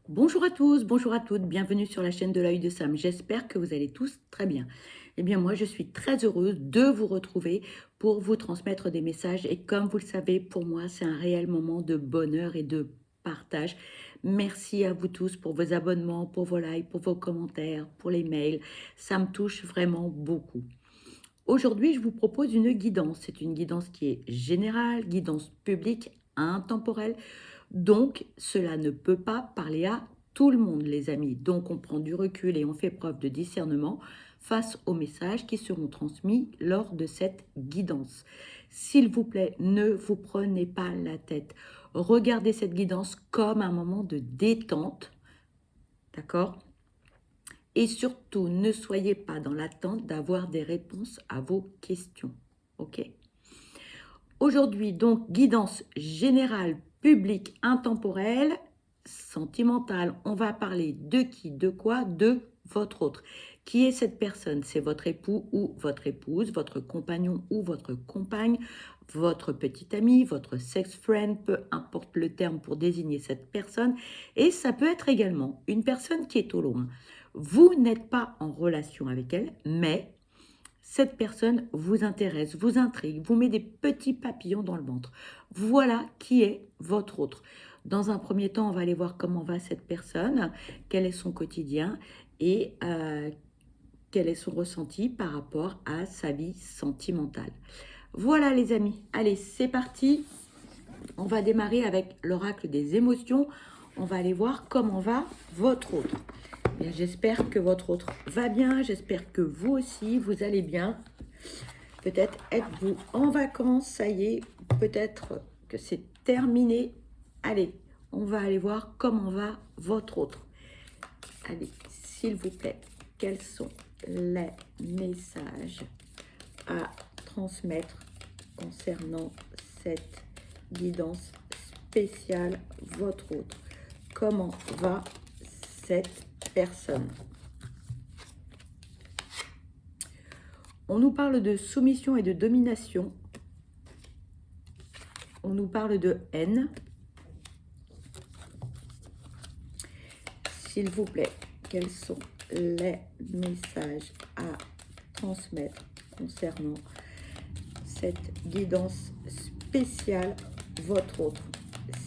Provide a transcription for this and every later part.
Bonjour à tous, bonjour à toutes, bienvenue sur la chaîne de l'œil de Sam. J'espère que vous allez tous très bien. Eh bien, moi, je suis très heureuse de vous retrouver pour vous transmettre des messages. Et comme vous le savez, pour moi, c'est un réel moment de bonheur et de partage. Merci à vous tous pour vos abonnements, pour vos likes, pour vos commentaires, pour les mails. Ça me touche vraiment beaucoup. Aujourd'hui, je vous propose une guidance. C'est une guidance qui est générale, guidance publique, intemporelle. Donc, cela ne peut pas parler à tout le monde, les amis. Donc, on prend du recul et on fait preuve de discernement face aux messages qui seront transmis lors de cette guidance. S'il vous plaît, ne vous prenez pas la tête. Regardez cette guidance comme un moment de détente, d'accord? Et surtout, ne soyez pas dans l'attente d'avoir des réponses à vos questions, ok? Aujourd'hui, donc, guidance générale, publique, intemporelle, sentimentale. On va parler de qui, de quoi, de votre autre. Qui est cette personne? C'est votre époux ou votre épouse, votre compagnon ou votre compagne, votre petit ami, votre sex friend, peu importe le terme pour désigner cette personne. Et ça peut être également une personne qui est au loin. Vous n'êtes pas en relation avec elle, mais cette personne vous intéresse, vous intrigue, vous met des petits papillons dans le ventre. Voilà qui est votre autre. Dans un premier temps, on va aller voir comment va cette personne, quel est son quotidien et quel est son ressenti par rapport à sa vie sentimentale. Voilà les amis, allez c'est parti. On va démarrer avec l'oracle des émotions. On va aller voir comment va votre autre. J'espère que votre autre va bien, j'espère que vous aussi, vous allez bien. Peut-être êtes-vous en vacances, ça y est, peut-être que c'est terminé. Allez, on va aller voir comment va votre autre. Allez, s'il vous plaît, quels sont les messages à transmettre concernant cette guidance spéciale votre autre? Comment va cette personne? On nous parle de soumission et de domination. On nous parle de haine. S'il vous plaît, quels sont les messages à transmettre concernant cette guidance spéciale votre autre?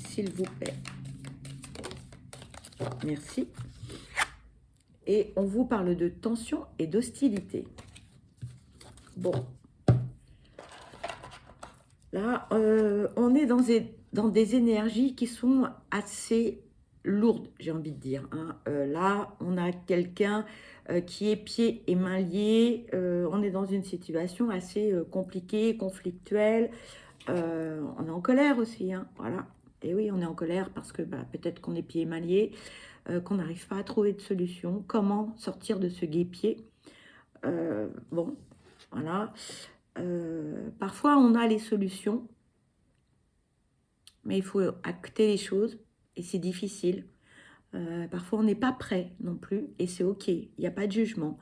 S'il vous plaît. Merci. Et on vous parle de tension et d'hostilité. Bon. Là, on est dans des énergies qui sont assez lourdes, j'ai envie de dire. Hein. Là, on a quelqu'un qui est pieds et mains liés. On est dans une situation assez compliquée, conflictuelle. On est en colère aussi. Hein, voilà. Et oui, on est en colère parce que peut-être qu'on est pieds et mains liés, qu'on n'arrive pas à trouver de solution. Comment sortir de ce guêpier? Bon, voilà. Parfois, on a les solutions, mais il faut acter les choses et c'est difficile. Parfois, on n'est pas prêt non plus et c'est OK. Il n'y a pas de jugement.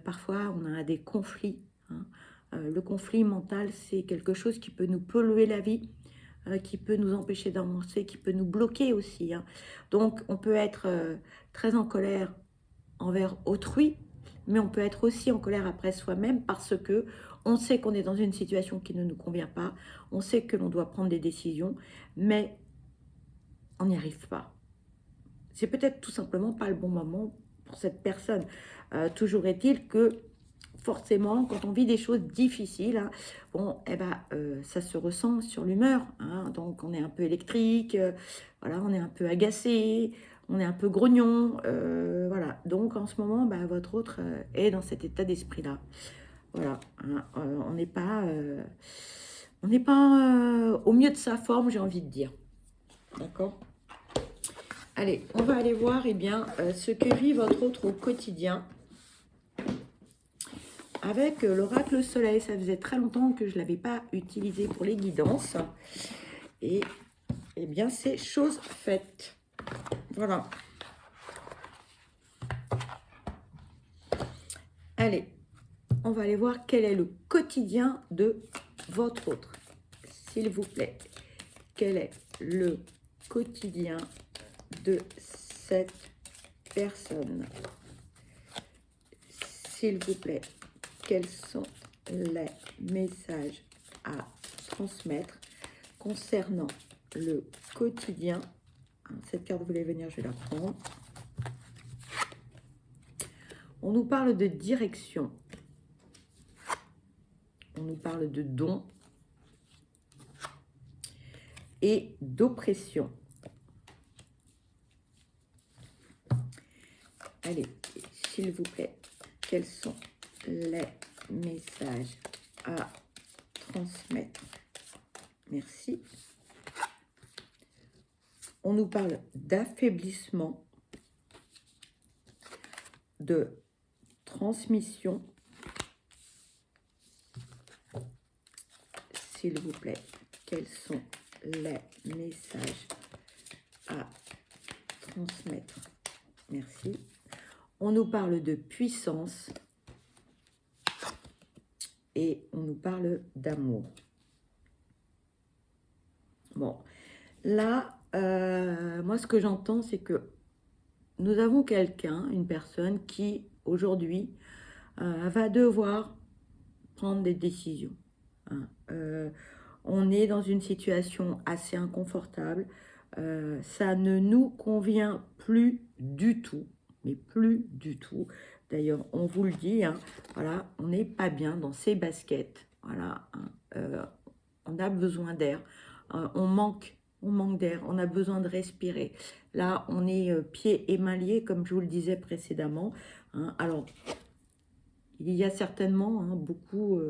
Parfois, on a des conflits. Hein. Le conflit mental, c'est quelque chose qui peut nous polluer la vie, qui peut nous empêcher d'avancer, qui peut nous bloquer aussi. Hein. Donc, on peut être très en colère envers autrui, mais on peut être aussi en colère après soi-même parce que on sait qu'on est dans une situation qui ne nous convient pas, on sait que l'on doit prendre des décisions, mais on n'y arrive pas. C'est peut-être tout simplement pas le bon moment pour cette personne. Toujours est-il que forcément, quand on vit des choses difficiles, hein, bon, ça se ressent sur l'humeur. Hein, donc, on est un peu électrique, voilà, on est un peu agacé, on est un peu grognon, voilà. Donc, en ce moment, votre autre est dans cet état d'esprit-là. Voilà, hein, on n'est pas au mieux de sa forme, j'ai envie de dire. D'accord? Allez, on va aller voir ce que vit votre autre au quotidien avec l'oracle soleil. Ça faisait très longtemps que je ne l'avais pas utilisé pour les guidances. Et eh bien, c'est chose faite. Voilà. Allez, on va aller voir quel est le quotidien de votre autre. S'il vous plaît, quel est le quotidien de cette personne, s'il vous plaît, quels sont les messages à transmettre concernant le quotidien. Cette carte voulait venir, je vais la prendre. On nous parle de direction. On nous parle de don et d'oppression. Allez, s'il vous plaît, quels sont les messages à transmettre? Merci. On nous parle d'affaiblissement, de transmission. S'il vous plaît, quels sont les messages à transmettre? Merci. On nous parle de puissance et on nous parle d'amour. Bon, là, moi, ce que j'entends, c'est que nous avons quelqu'un, une personne qui, aujourd'hui, va devoir prendre des décisions. Hein. On est dans une situation assez inconfortable. Ça ne nous convient plus du tout, mais plus du tout. D'ailleurs, on vous le dit, hein, voilà, on n'est pas bien dans ses baskets. Voilà, hein, on a besoin d'air, on manque d'air, on a besoin de respirer. Là, on est pieds et mains liés, comme je vous le disais précédemment. Hein. Alors, il y a certainement beaucoup...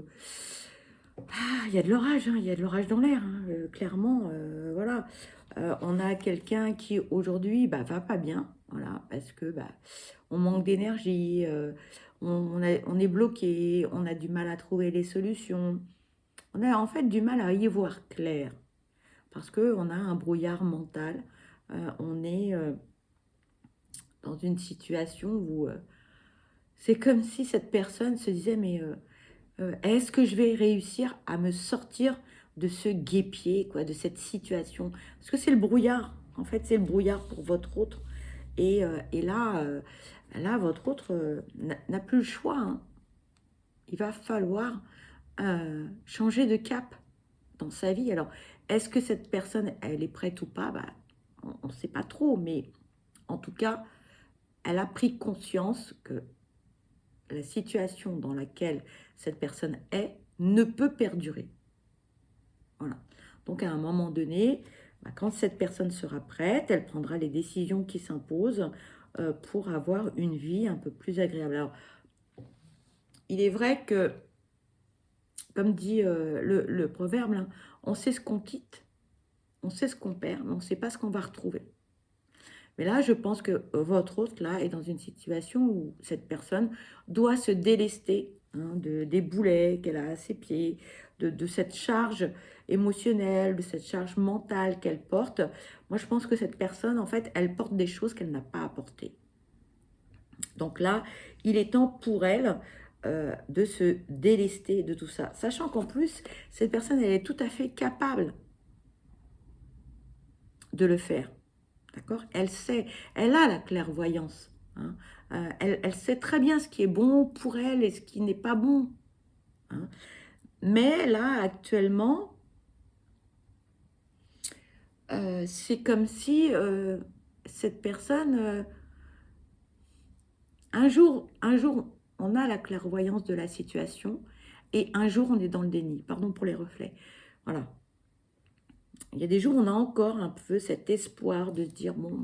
il y a de l'orage, hein, il y a de l'orage dans l'air, hein, clairement, voilà. On a quelqu'un qui aujourd'hui va pas bien, voilà, parce que on manque d'énergie, on est bloqué, on a du mal à trouver les solutions, on a en fait du mal à y voir clair, parce qu'on a un brouillard mental, on est dans une situation où c'est comme si cette personne se disait, mais... est-ce que je vais réussir à me sortir de ce guêpier, quoi, de cette situation? Parce que c'est le brouillard. En fait, c'est le brouillard pour votre autre. Et là, votre autre n'a plus le choix. Hein. Il va falloir changer de cap dans sa vie. Alors, est-ce que cette personne, elle est prête ou pas? On ne sait pas trop, mais en tout cas, elle a pris conscience que la situation dans laquelle cette personne est ne peut perdurer. Voilà. Donc, à un moment donné, quand cette personne sera prête, elle prendra les décisions qui s'imposent pour avoir une vie un peu plus agréable. Alors, il est vrai que, comme dit le proverbe, là, on sait ce qu'on quitte, on sait ce qu'on perd, mais on ne sait pas ce qu'on va retrouver. Mais là, je pense que votre hôte, là, est dans une situation où cette personne doit se délester des boulets qu'elle a à ses pieds, de cette charge émotionnelle, de cette charge mentale qu'elle porte. Moi, je pense que cette personne, en fait, elle porte des choses qu'elle n'a pas à porter. Donc là, il est temps pour elle de se délester de tout ça. Sachant qu'en plus, cette personne, elle est tout à fait capable de le faire. D'accord? Elle sait, elle a la clairvoyance. Hein. Elle sait très bien ce qui est bon pour elle et ce qui n'est pas bon. Hein. Mais là, actuellement, c'est comme si cette personne, un jour, on a la clairvoyance de la situation et un jour, on est dans le déni. Pardon pour les reflets. Voilà. Il y a des jours où on a encore un peu cet espoir de se dire, bon,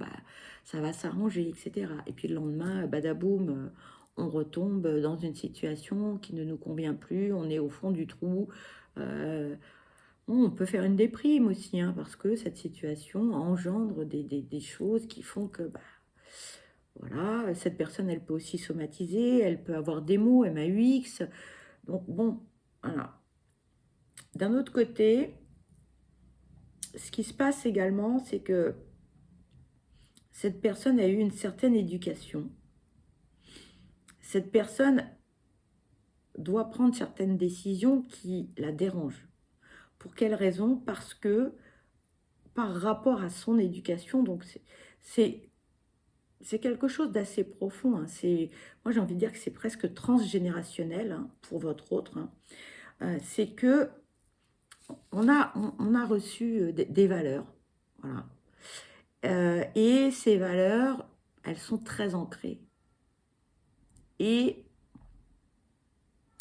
ça va s'arranger, etc. Et puis le lendemain, badaboum, on retombe dans une situation qui ne nous convient plus, on est au fond du trou. On peut faire une déprime aussi, hein, parce que cette situation engendre des choses qui font que, voilà, cette personne, elle peut aussi somatiser, elle peut avoir des mots, MAUX. Donc, bon, voilà. D'un autre côté, ce qui se passe également, c'est que cette personne a eu une certaine éducation. Cette personne doit prendre certaines décisions qui la dérangent. Pour quelle raison? Parce que par rapport à son éducation, donc c'est c'est quelque chose d'assez profond, hein. Moi, j'ai envie de dire que c'est presque transgénérationnel, hein, pour votre autre, hein. C'est que on a reçu des valeurs, voilà. Et ces valeurs, elles sont très ancrées. Et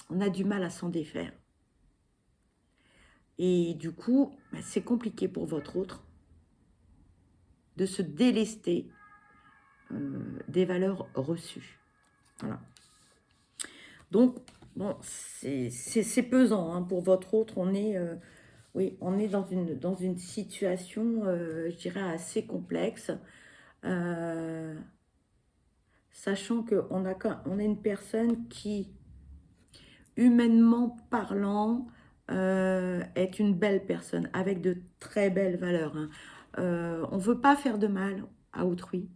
on a du mal à s'en défaire. Et du coup, bah, c'est compliqué pour votre autre de se délester des valeurs reçues. Voilà. Donc, bon, c'est pesant, hein, pour votre autre. Oui, on est dans une situation, je dirais, assez complexe. Euh, Sachant on a une personne qui, humainement parlant, est une belle personne, avec de très belles valeurs, hein. On ne veut pas faire de mal à autrui.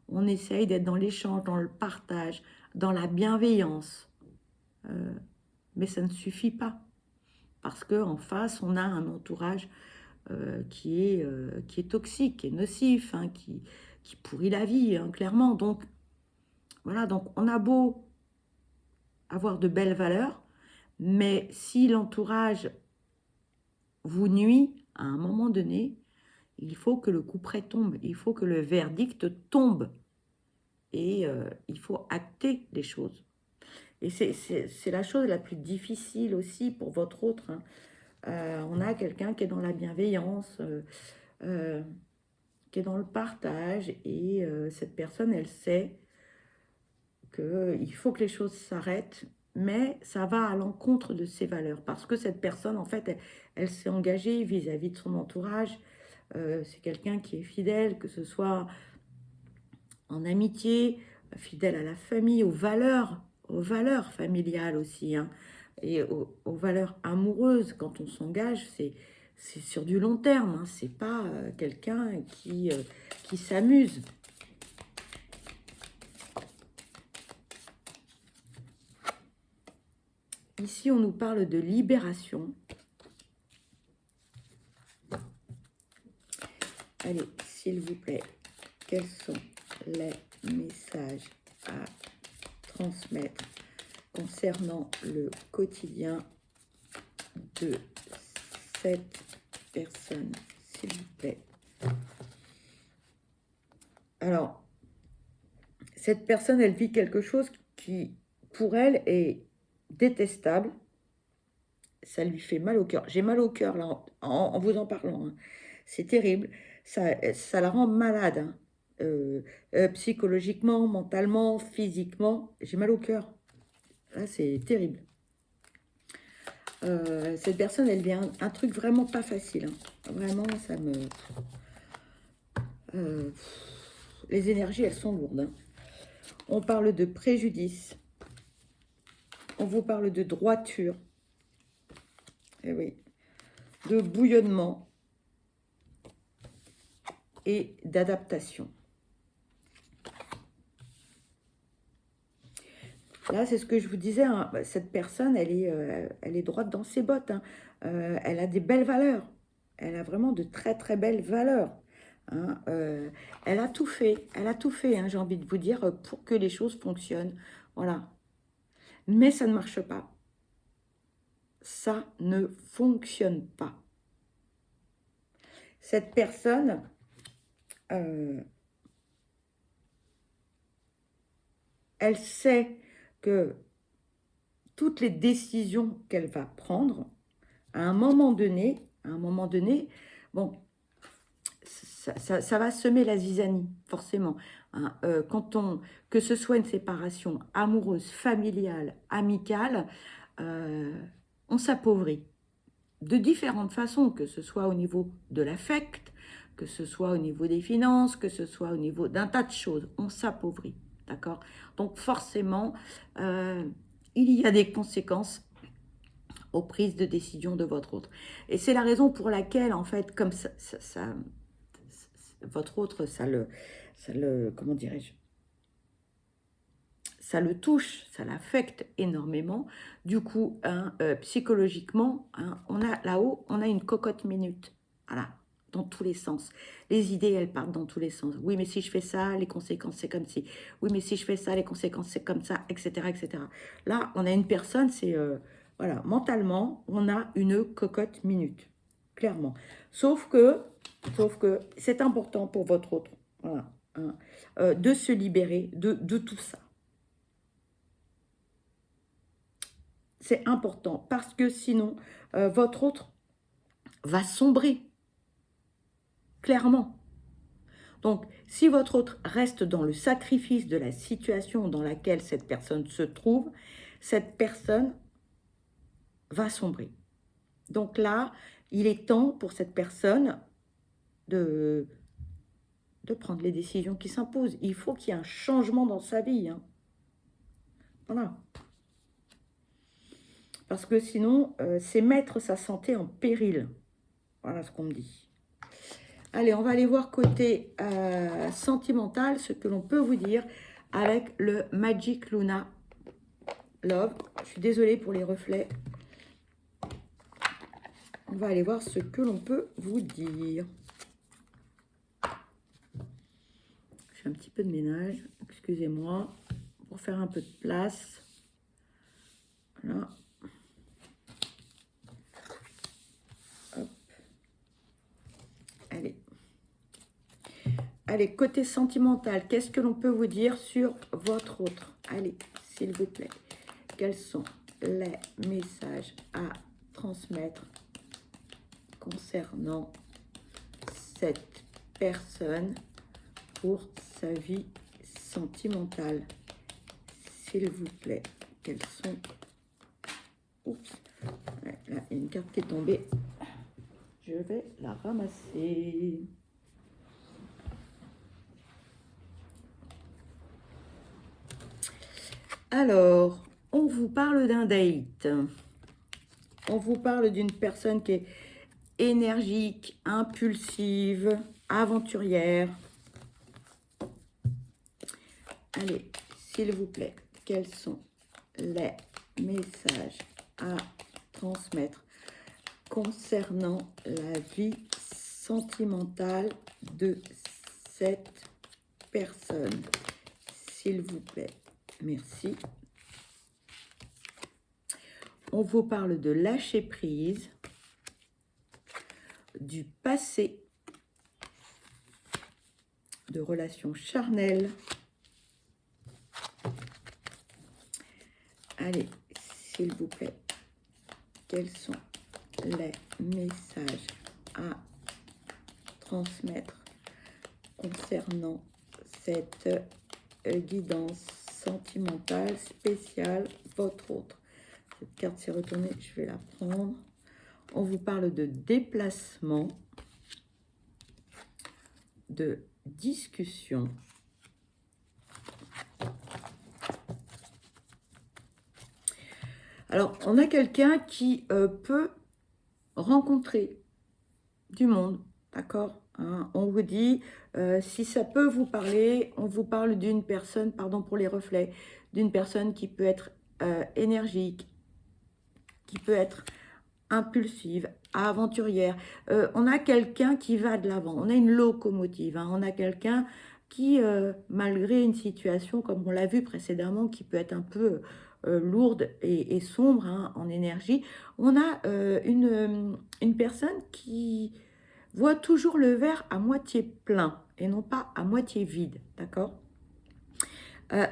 On essaye d'être dans l'échange, dans le partage, dans la bienveillance. Mais ça ne suffit pas. Parce qu'en face, on a un entourage qui est toxique, qui est nocif, hein, qui pourrit la vie, hein, clairement. Donc, voilà, donc on a beau avoir de belles valeurs, mais si l'entourage vous nuit, à un moment donné, il faut que le coup près tombe, il faut que le verdict tombe. Et il faut acter les choses. Et c'est la chose la plus difficile aussi pour votre autre, hein. On a quelqu'un qui est dans la bienveillance, euh, qui est dans le partage, et cette personne, elle sait qu'il faut que les choses s'arrêtent, mais ça va à l'encontre de ses valeurs, parce que cette personne, en fait, elle s'est engagée vis-à-vis de son entourage. C'est quelqu'un qui est fidèle, que ce soit en amitié, fidèle à la famille, aux valeurs familiales aussi, hein, et aux valeurs amoureuses. Quand on s'engage, c'est sur du long terme, hein, c'est pas quelqu'un qui s'amuse. Ici, on nous parle de libération. Allez, s'il vous plaît, quels sont les messages à transmettre concernant le quotidien de cette personne, s'il vous plaît? Alors, cette personne, elle vit quelque chose qui, pour elle, est détestable. Ça lui fait mal au cœur. J'ai mal au cœur, là, en vous en parlant, hein. C'est terrible. Ça la rend malade, hein. Psychologiquement, mentalement, physiquement. J'ai mal au cœur. Là, c'est terrible. Cette personne, elle vit un truc vraiment pas facile, hein. Vraiment, ça me... les énergies, elles sont lourdes, hein. On parle de préjudice. On vous parle de droiture. Eh oui. De bouillonnement. Et d'adaptation. Là, c'est ce que je vous disais, hein, cette personne, elle est droite dans ses bottes, hein. Elle a des belles valeurs. Elle a vraiment de très, très belles valeurs, hein. Elle a tout fait, hein, j'ai envie de vous dire, pour que les choses fonctionnent. Voilà. Mais ça ne marche pas. Ça ne fonctionne pas. Cette personne, elle sait que toutes les décisions qu'elle va prendre, à un moment donné, bon, ça va semer la zizanie, forcément, hein. Que ce soit une séparation amoureuse, familiale, amicale, on s'appauvrit de différentes façons, que ce soit au niveau de l'affect, que ce soit au niveau des finances, que ce soit au niveau d'un tas de choses, on s'appauvrit, d'accord? Donc forcément, il y a des conséquences aux prises de décision de votre autre. Et c'est la raison pour laquelle, en fait, comme votre autre, comment dirais-je, ça le touche, ça l'affecte énormément. Du coup, hein, psychologiquement, hein, on a là-haut, on a une cocotte minute. Voilà. dans tous les sens. Les idées, elles partent dans tous les sens. Oui, mais si je fais ça, les conséquences, c'est comme si. Oui, mais si je fais ça, les conséquences, c'est comme ça, etc., etc. Là, on a une personne, c'est... voilà, mentalement, on a une cocotte minute, clairement. Sauf que c'est important pour votre autre, voilà, hein, de se libérer de tout ça. C'est important parce que sinon, votre autre va sombrer, clairement. Donc, si votre autre reste dans le sacrifice de la situation dans laquelle cette personne se trouve, cette personne va sombrer. Donc là, il est temps pour cette personne de prendre les décisions qui s'imposent. Il faut qu'il y ait un changement dans sa vie, hein. Voilà. Parce que sinon, c'est mettre sa santé en péril. Voilà ce qu'on me dit. Allez, on va aller voir côté sentimental, ce que l'on peut vous dire avec le Magic Luna Love. Je suis désolée pour les reflets. On va aller voir ce que l'on peut vous dire. Je fais un petit peu de ménage, excusez-moi, pour faire un peu de place. Voilà. Hop. Allez. Allez, côté sentimental, qu'est-ce que l'on peut vous dire sur votre autre? Allez, s'il vous plaît. Quels sont les messages à transmettre concernant cette personne pour sa vie sentimentale? S'il vous plaît, quels sont... Oups, ouais, là, il y a une carte qui est tombée. Je vais la ramasser. Alors, on vous parle d'un date. On vous parle d'une personne qui est énergique, impulsive, aventurière. Allez, s'il vous plaît, quels sont les messages à transmettre concernant la vie sentimentale de cette personne? S'il vous plaît, merci. On vous parle de lâcher prise, du passé, de relations charnelles. Allez, s'il vous plaît, quels sont les messages à transmettre concernant cette guidance sentimentale spéciale, votre autre? Cette carte s'est retournée, je vais la prendre. On vous parle de déplacement, de discussion. Alors, on a quelqu'un qui peut rencontrer du monde, d'accord, hein? On vous dit, si ça peut vous parler, on vous parle d'une personne, pardon pour les reflets, d'une personne qui peut être énergique, qui peut être impulsive, aventurière. On a quelqu'un qui va de l'avant, on a une locomotive, hein? On a quelqu'un qui, malgré une situation, comme on l'a vu précédemment, qui peut être un peu lourde et sombre, hein, en énergie, on a une personne qui voit toujours le verre à moitié plein et non pas à moitié vide, d'accord?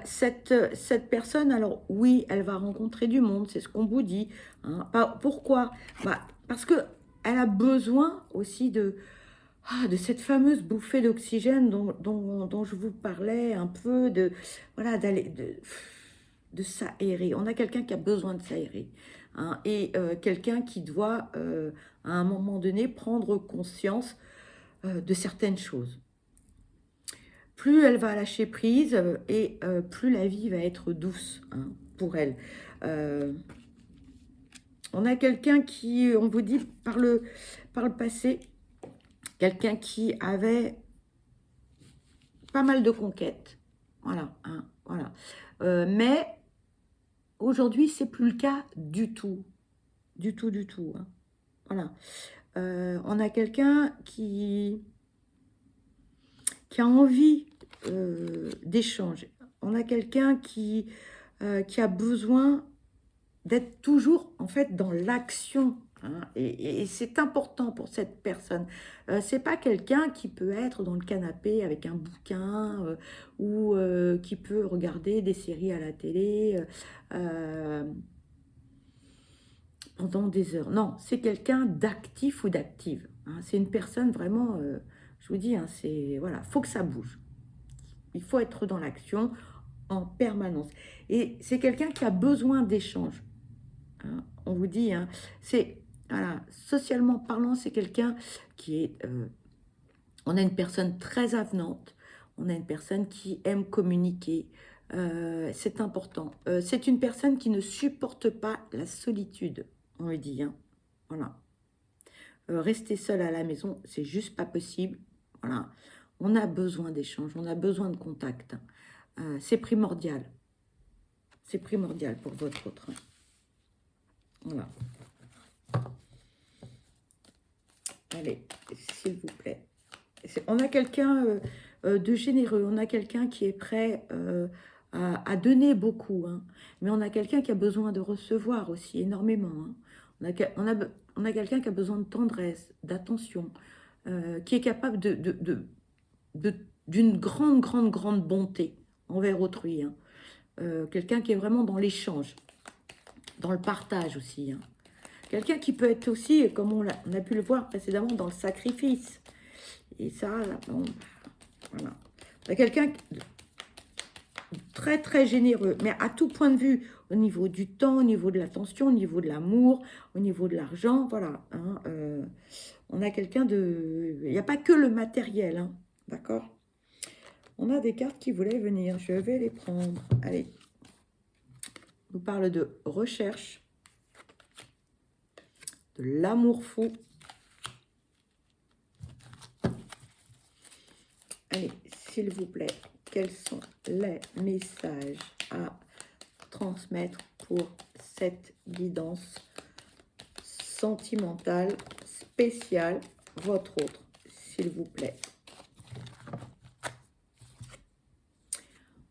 Cette personne, alors oui, elle va rencontrer du monde, c'est ce qu'on vous dit, hein. Pourquoi? Parce qu'elle a besoin aussi de cette fameuse bouffée d'oxygène dont je vous parlais un peu, voilà, de s'aérer. On a quelqu'un qui a besoin de s'aérer, hein, et quelqu'un qui doit, à un moment donné, prendre conscience de certaines choses. Plus elle va lâcher prise et plus la vie va être douce, hein, pour elle. On a quelqu'un qui, on vous dit par le passé, quelqu'un qui avait pas mal de conquêtes, voilà, hein, voilà. Mais aujourd'hui, c'est plus le cas du tout, hein, voilà. On a quelqu'un qui a envie d'échange. On a quelqu'un qui a besoin d'être toujours en fait dans l'action, hein, et c'est important pour cette personne. C'est pas quelqu'un qui peut être dans le canapé avec un bouquin ou qui peut regarder des séries à la télé pendant des heures. Non, c'est quelqu'un d'actif ou d'active, hein. C'est une personne vraiment, je vous dis, hein, c'est voilà, faut que ça bouge. Il faut être dans l'action en permanence. Et c'est quelqu'un qui a besoin d'échanges, hein. On vous dit, hein, c'est, voilà, socialement parlant, c'est quelqu'un qui est, on a une personne très avenante, on a une personne qui aime communiquer, c'est important. C'est une personne qui ne supporte pas la solitude, on le dit, hein, voilà. Rester seul à la maison, c'est juste pas possible, voilà. On a besoin d'échanges, on a besoin de contact, c'est primordial. C'est primordial pour votre autre. Voilà. Allez, s'il vous plaît. On a quelqu'un de généreux, on a quelqu'un qui est prêt à donner beaucoup, hein. Mais on a quelqu'un qui a besoin de recevoir aussi énormément, hein. On a quelqu'un qui a besoin de tendresse, d'attention, qui est capable d'une grande, grande, grande bonté envers autrui, hein. Quelqu'un qui est vraiment dans l'échange, dans le partage aussi, hein. Quelqu'un qui peut être aussi, comme on a pu le voir précédemment, dans le sacrifice. Et ça, là, bon, voilà. On a quelqu'un de très, très généreux, mais à tout point de vue, au niveau du temps, au niveau de l'attention, au niveau de l'amour, au niveau de l'argent, voilà, hein, on a quelqu'un de... Il n'y a pas que le matériel, hein, d'accord? On a des cartes qui voulaient venir, je vais les prendre. Allez, on nous parle de recherche, de l'amour fou. Allez, s'il vous plaît, quels sont les messages à transmettre pour cette guidance sentimentale spéciale, votre autre, s'il vous plaît?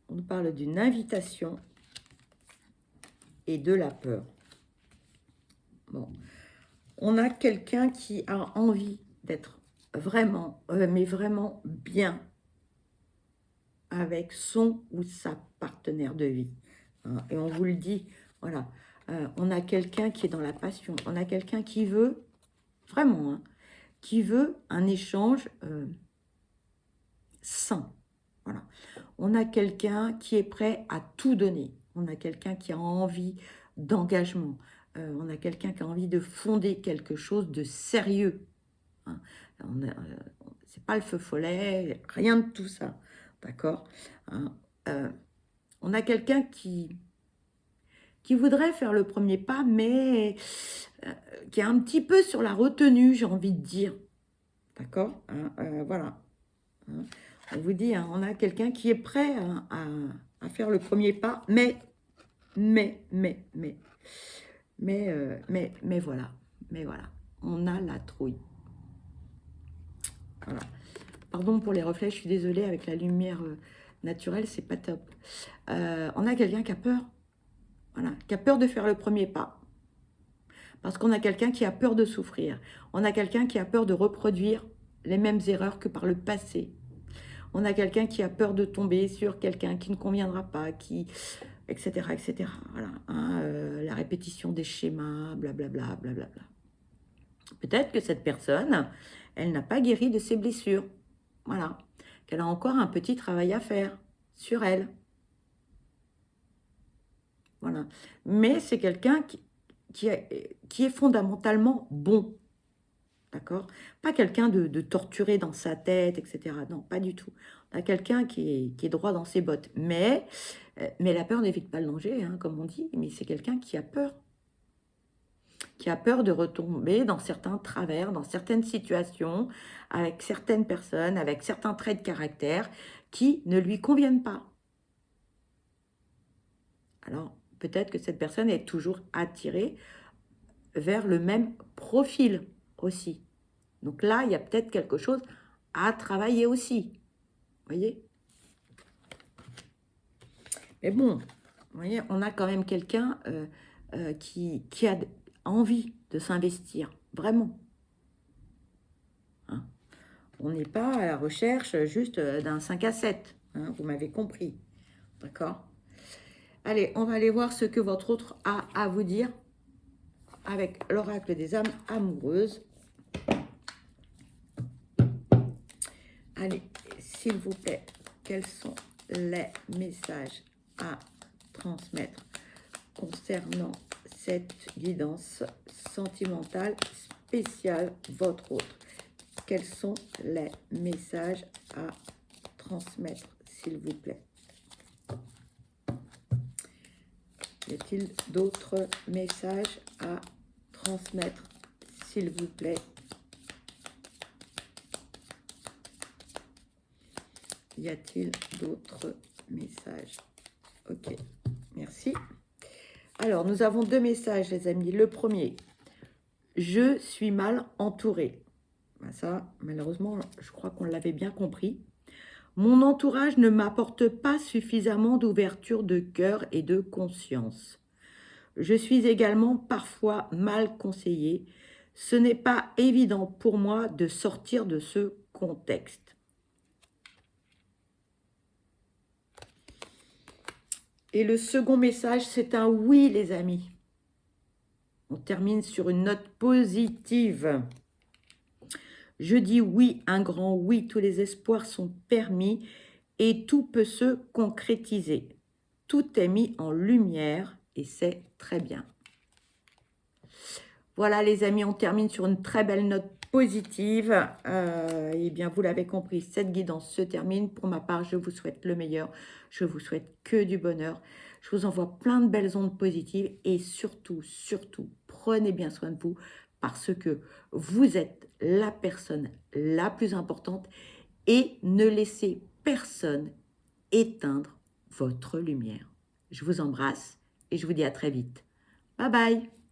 On nous parle d'une invitation et de la peur. Bon, on a quelqu'un qui a envie d'être vraiment, mais vraiment bien avec son ou sa partenaire de vie, hein. Et on vous le dit, voilà, on a quelqu'un qui est dans la passion, on a quelqu'un qui veut, vraiment, hein, qui veut un échange sain, voilà. On a quelqu'un qui est prêt à tout donner, on a quelqu'un qui a envie d'engagement, on a quelqu'un qui a envie de fonder quelque chose de sérieux, hein. C'est pas le feu follet, rien de tout ça, d'accord, hein. On a quelqu'un qui voudrait faire le premier pas, mais qui est un petit peu sur la retenue, j'ai envie de dire, d'accord, hein, voilà, hein. On vous dit, hein, on a quelqu'un qui est prêt à faire le premier pas, mais voilà, on a la trouille. Voilà. Pardon pour les reflets, je suis désolée, avec la lumière naturelle, c'est pas top. On a quelqu'un qui a peur, voilà, qui a peur de faire le premier pas. Parce qu'on a quelqu'un qui a peur de souffrir. On a quelqu'un qui a peur de reproduire les mêmes erreurs que par le passé. On a quelqu'un qui a peur de tomber sur quelqu'un qui ne conviendra pas, etc., etc. Voilà, hein, la répétition des schémas, blablabla, blablabla. Peut-être que cette personne, elle n'a pas guéri de ses blessures. Voilà, qu'elle a encore un petit travail à faire sur elle. Voilà. Mais c'est quelqu'un qui est fondamentalement bon. D'accord? Pas quelqu'un de torturé dans sa tête, etc. Non, pas du tout. On a quelqu'un qui est droit dans ses bottes. Mais la peur n'évite pas le danger, hein, comme on dit. Mais c'est quelqu'un qui a peur. Qui a peur de retomber dans certains travers, dans certaines situations, avec certaines personnes, avec certains traits de caractère qui ne lui conviennent pas. Alors, peut-être que cette personne est toujours attirée vers le même profil aussi. Donc là, il y a peut-être quelque chose à travailler aussi. Vous voyez? Mais bon, vous voyez, on a quand même quelqu'un qui a envie de s'investir, vraiment. Hein. On n'est pas à la recherche juste d'un 5 à 7, hein, vous m'avez compris. D'accord? Allez, on va aller voir ce que votre autre a à vous dire avec l'oracle des âmes amoureuses. Allez, s'il vous plaît, quels sont les messages à transmettre concernant cette guidance sentimentale spéciale, votre autre? Quels sont les messages à transmettre, s'il vous plaît? Y a-t-il d'autres messages à transmettre, s'il vous plaît? Y a-t-il d'autres messages? Ok, merci. Alors, nous avons deux messages, les amis. Le premier, je suis mal entourée. Ben ça, malheureusement, je crois qu'on l'avait bien compris. Mon entourage ne m'apporte pas suffisamment d'ouverture de cœur et de conscience. Je suis également parfois mal conseillée. Ce n'est pas évident pour moi de sortir de ce contexte. Et le second message, c'est un oui, les amis. On termine sur une note positive. Je dis oui, un grand oui, tous les espoirs sont permis et tout peut se concrétiser. Tout est mis en lumière et c'est très bien. Voilà les amis, on termine sur une très belle note positive. Eh bien, vous l'avez compris, cette guidance se termine. Pour ma part, je vous souhaite le meilleur. Je vous souhaite que du bonheur. Je vous envoie plein de belles ondes positives et surtout, surtout, prenez bien soin de vous parce que vous êtes la personne la plus importante et ne laissez personne éteindre votre lumière. Je vous embrasse et je vous dis à très vite. Bye bye!